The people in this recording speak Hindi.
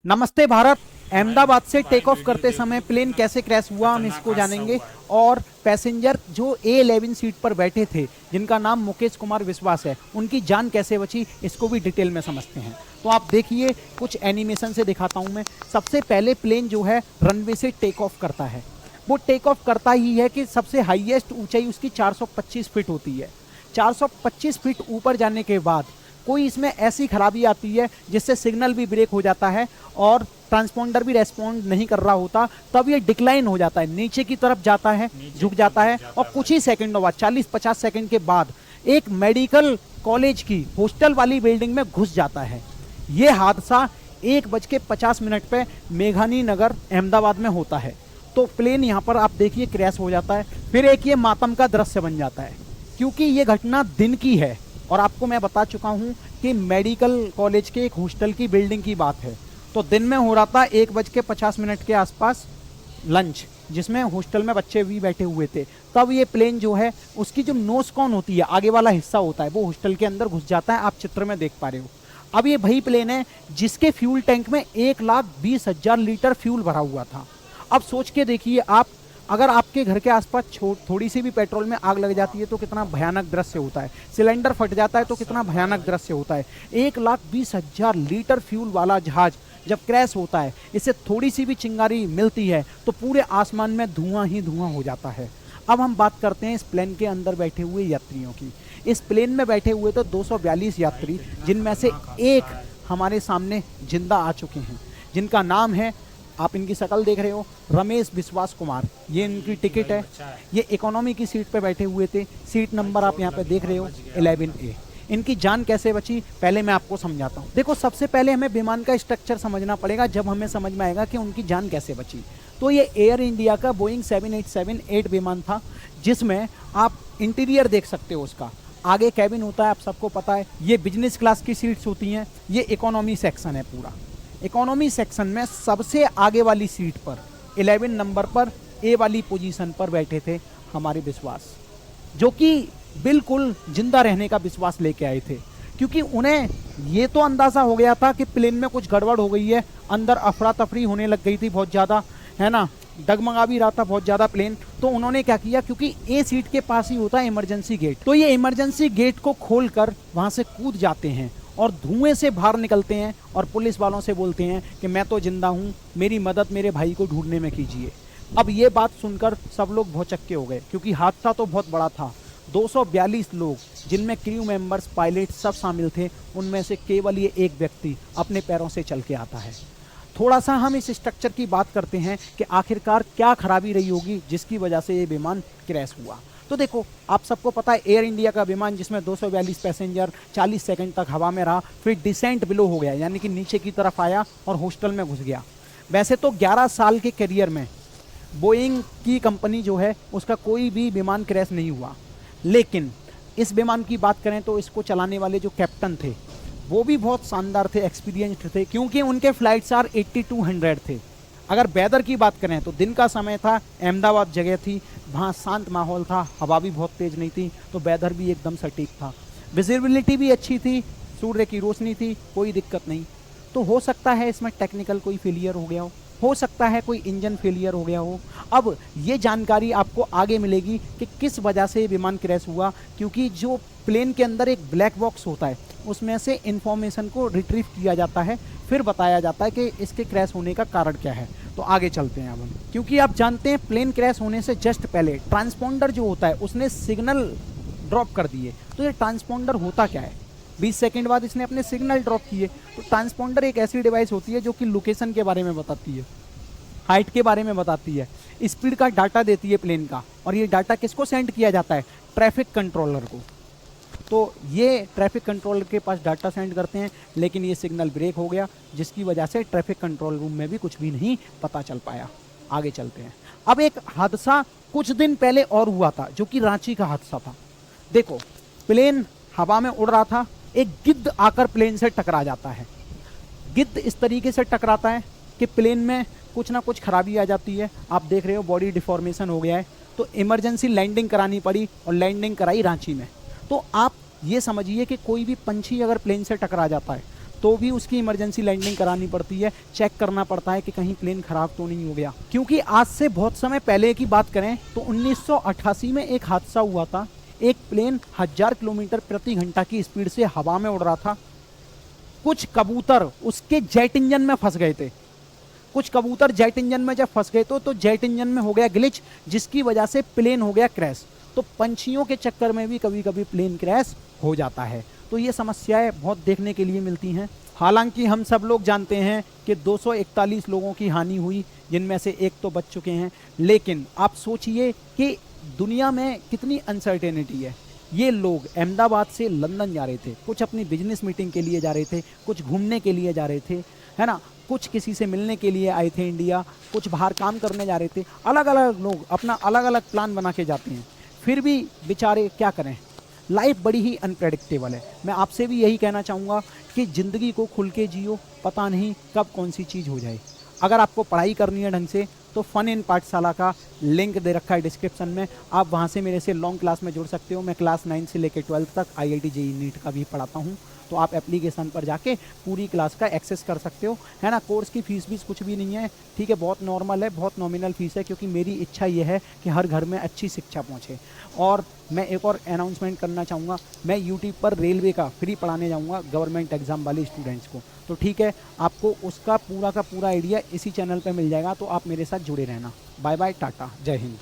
नमस्ते भारत। अहमदाबाद से टेक ऑफ करते समय प्लेन कैसे क्रैश हुआ हम इसको जानेंगे और पैसेंजर जो A11 सीट पर बैठे थे जिनका नाम मुकेश कुमार विश्वास है उनकी जान कैसे बची इसको भी डिटेल में समझते हैं। तो आप देखिए, कुछ एनिमेशन से दिखाता हूं मैं। सबसे पहले प्लेन जो है रनवे से टेक ऑफ करता है। वो टेक ऑफ करता ही है कि सबसे हाईएस्ट ऊंचाई उसकी 425 फीट होती है। 425 फीट ऊपर जाने के बाद कोई इसमें ऐसी खराबी आती है जिससे सिग्नल भी ब्रेक हो जाता है और ट्रांसपोंडर भी रेस्पॉन्ड नहीं कर रहा होता, तब ये डिक्लाइन हो जाता है, नीचे की तरफ जाता है, झुक जाता है और कुछ ही सेकंडों बाद 40-50 सेकंड के बाद एक मेडिकल कॉलेज की हॉस्टल वाली बिल्डिंग में घुस जाता है। ये हादसा 1:50 पे मेघानी नगर अहमदाबाद में होता है। तो प्लेन यहाँ पर आप देखिए क्रैश हो जाता है। फिर एक ये मातम का दृश्य बन जाता है क्योंकि ये घटना दिन की है और आपको मैं बता चुका हूँ कि मेडिकल कॉलेज के एक हॉस्टल की बिल्डिंग की बात है। तो दिन में हो रहा था 1:50 के आसपास लंच, जिसमें हॉस्टल में बच्चे भी बैठे हुए थे। तब ये प्लेन जो है उसकी जो नोज कॉन होती है, आगे वाला हिस्सा होता है, वो हॉस्टल के अंदर घुस जाता है। आप चित्र में देख पा रहे हो। अब ये वही प्लेन है जिसके फ्यूल टैंक में 1,20,000 लीटर फ्यूल भरा हुआ था। अब सोच के देखिए आप, अगर आपके घर के आसपास थोड़ी सी भी पेट्रोल में आग लग जाती है तो कितना भयानक दृश्य होता है। सिलेंडर फट जाता है तो कितना भयानक दृश्य होता है। 1,20,000 लीटर फ्यूल वाला जहाज जब क्रैश होता है, इससे थोड़ी सी भी चिंगारी मिलती है तो पूरे आसमान में धुआं ही धुआं हो जाता है। अब हम बात करते हैं इस प्लेन के अंदर बैठे हुए यात्रियों की। इस प्लेन में बैठे हुए तो 242 यात्री, जिनमें से एक हमारे सामने जिंदा आ चुके हैं, जिनका नाम है, आप इनकी शक्ल देख रहे हो, रमेश विश्वास कुमार। ये इनकी टिकट है। ये इकोनॉमी की सीट पे बैठे हुए थे। सीट नंबर आप यहाँ पे देख रहे हो 11A। इनकी जान कैसे बची पहले मैं आपको समझाता हूँ। देखो, सबसे पहले हमें विमान का स्ट्रक्चर समझना पड़ेगा, जब हमें समझ में आएगा कि उनकी जान कैसे बची। तो ये एयर इंडिया का बोइंग 787-8 विमान था, जिसमें आप इंटीरियर देख सकते हो। उसका आगे कैबिन होता है, आप सबको पता है। ये बिजनेस क्लास की सीट्स होती हैं। ये इकोनॉमी सेक्शन है पूरा। इकोनॉमी सेक्शन में सबसे आगे वाली सीट पर 11 नंबर पर ए वाली पोजीशन पर बैठे थे हमारे विश्वास, जो कि बिल्कुल जिंदा रहने का विश्वास लेके आए थे। क्योंकि उन्हें ये तो अंदाजा हो गया था कि प्लेन में कुछ गड़बड़ हो गई है, अंदर अफरा तफरी होने लग गई थी बहुत ज़्यादा, है ना, डगमगा भी रहा था बहुत ज़्यादा प्लेन। तो उन्होंने क्या किया, क्योंकि ए सीट के पास ही होता है इमरजेंसी गेट, तो ये इमरजेंसी गेट को खोलकर वहाँ से कूद जाते हैं और धुएं से बाहर निकलते हैं और पुलिस वालों से बोलते हैं कि मैं तो जिंदा हूँ, मेरी मदद मेरे भाई को ढूंढने में कीजिए। अब ये बात सुनकर सब लोग भौचक्के हो गए, क्योंकि हादसा तो बहुत बड़ा था। 242 लोग, जिनमें क्रू मेंबर्स, पायलट सब शामिल थे, उनमें से केवल ये एक व्यक्ति अपने पैरों से चल के आता है। थोड़ा सा हम इस स्ट्रक्चर की बात करते हैं कि आखिरकार क्या खराबी रही होगी जिसकी वजह से ये विमान क्रैश हुआ। तो देखो, आप सबको पता है एयर इंडिया का विमान जिसमें 242 पैसेंजर 40 सेकंड तक हवा में रहा, फिर डिसेंट बिलो हो गया, यानी कि नीचे की तरफ आया और हॉस्टल में घुस गया। वैसे तो 11 साल के करियर में बोइंग की कंपनी जो है उसका कोई भी विमान क्रैश नहीं हुआ, लेकिन इस विमान की बात करें तो इसको चलाने वाले जो कैप्टन थे वो भी बहुत शानदार थे, एक्सपीरियंस्ड थे, क्योंकि उनके फ्लाइट्स आर 8200 थे। अगर वेदर की बात करें तो दिन का समय था, अहमदाबाद जगह थी, वहाँ शांत माहौल था, हवा भी बहुत तेज़ नहीं थी, तो वेदर भी एकदम सटीक था। विजिबिलिटी भी अच्छी थी, सूर्य की रोशनी थी, कोई दिक्कत नहीं। तो हो सकता है इसमें टेक्निकल कोई फेलियर हो सकता है कोई इंजन फेलियर हो गया हो। अब ये जानकारी आपको आगे मिलेगी कि किस वजह से विमान क्रैश हुआ, क्योंकि जो प्लेन के अंदर एक ब्लैक बॉक्स होता है उसमें से इंफॉर्मेशन को रिट्रीव किया जाता है, फिर बताया जाता है कि इसके क्रैश होने का कारण क्या है। तो आगे चलते हैं अब हम, क्योंकि आप जानते हैं प्लेन क्रैश होने से जस्ट पहले ट्रांसपोंडर जो होता है उसने सिग्नल ड्रॉप कर दिए। तो ये ट्रांसपोंडर होता क्या है, 20 सेकंड बाद इसने अपने सिग्नल ड्रॉप किए। तो ट्रांसपोंडर एक ऐसी डिवाइस होती है जो कि लोकेशन के बारे में बताती है, हाइट के बारे में बताती है, स्पीड का डाटा देती है प्लेन का, और ये डाटा किसको सेंड किया जाता है, ट्रैफिक कंट्रोलर को। तो ये ट्रैफिक कंट्रोलर के पास डाटा सेंड करते हैं, लेकिन ये सिग्नल ब्रेक हो गया, जिसकी वजह से ट्रैफिक कंट्रोल रूम में भी कुछ भी नहीं पता चल पाया। आगे चलते हैं। अब एक हादसा कुछ दिन पहले और हुआ था, जो कि रांची का हादसा था। देखो, प्लेन हवा में उड़ रहा था, एक गिद्ध आकर प्लेन से टकरा जाता है। गिद्ध इस तरीके से टकराता है कि प्लेन में कुछ ना कुछ खराबी आ जाती है। आप देख रहे हो बॉडी डिफॉर्मेशन हो गया है, तो इमरजेंसी लैंडिंग करानी पड़ी और लैंडिंग कराई रांची में। तो आप ये समझिए कि कोई भी पंछी अगर प्लेन से टकरा जाता है तो भी उसकी इमरजेंसी लैंडिंग करानी पड़ती है, चेक करना पड़ता है कि कहीं प्लेन खराब तो नहीं हो गया। क्योंकि आज से बहुत समय पहले की बात करें तो 1988 में एक हादसा हुआ था। एक प्लेन 1000 किलोमीटर प्रति घंटा की स्पीड से हवा में उड़ रहा था। कुछ कबूतर उसके जेट इंजन में फंस गए थे। कुछ कबूतर जेट इंजन में जब फंस गए तो जेट इंजन में हो गया ग्लिच, जिसकी वजह से प्लेन हो गया क्रैश। तो पंछियों के चक्कर में भी कभी कभी प्लेन क्रैश हो जाता है। तो ये समस्याएं बहुत देखने के लिए मिलती हैं। हालांकि हम सब लोग जानते हैं कि 241 लोगों की हानि हुई, जिनमें से एक तो बच चुके हैं। लेकिन आप सोचिए कि दुनिया में कितनी अनसर्टेनिटी है। ये लोग अहमदाबाद से लंदन जा रहे थे, कुछ अपनी बिजनेस मीटिंग के लिए जा रहे थे, कुछ घूमने के लिए जा रहे थे, है ना, कुछ किसी से मिलने के लिए आए थे इंडिया, कुछ बाहर काम करने जा रहे थे। अलग अलग लोग अपना अलग अलग प्लान बना के जाते हैं, फिर भी बेचारे क्या करें। लाइफ बड़ी ही अनप्रेडिक्टेबल है। मैं आपसे भी यही कहना चाहूँगा कि ज़िंदगी को खुल के जियो, पता नहीं कब कौन सी चीज़ हो जाए। अगर आपको पढ़ाई करनी है ढंग से तो फन इन पाठशाला का लिंक दे रखा है डिस्क्रिप्शन में, आप वहाँ से मेरे से लॉन्ग क्लास में जुड़ सकते हो। मैं क्लास 9 से लेकर 12 तक IIT JEE नीट का भी पढ़ाता हूँ। तो आप एप्लीकेशन पर जाके पूरी क्लास का एक्सेस कर सकते हो, है ना। कोर्स की फीस भी कुछ भी नहीं है, ठीक है, बहुत नॉर्मल है, बहुत नॉमिनल फीस है, क्योंकि मेरी इच्छा ये है कि हर घर में अच्छी शिक्षा पहुँचे। और मैं एक और अनाउंसमेंट करना चाहूँगा, मैं यूट्यूब पर रेलवे का फ्री पढ़ाने जाऊँगा गवर्नमेंट एग्जाम वाले स्टूडेंट्स को। तो ठीक है, आपको उसका पूरा का पूरा आइडिया इसी चैनल पर मिल जाएगा, तो आप मेरे साथ जुड़े रहना। बाय बाय, टाटा, जय हिंद।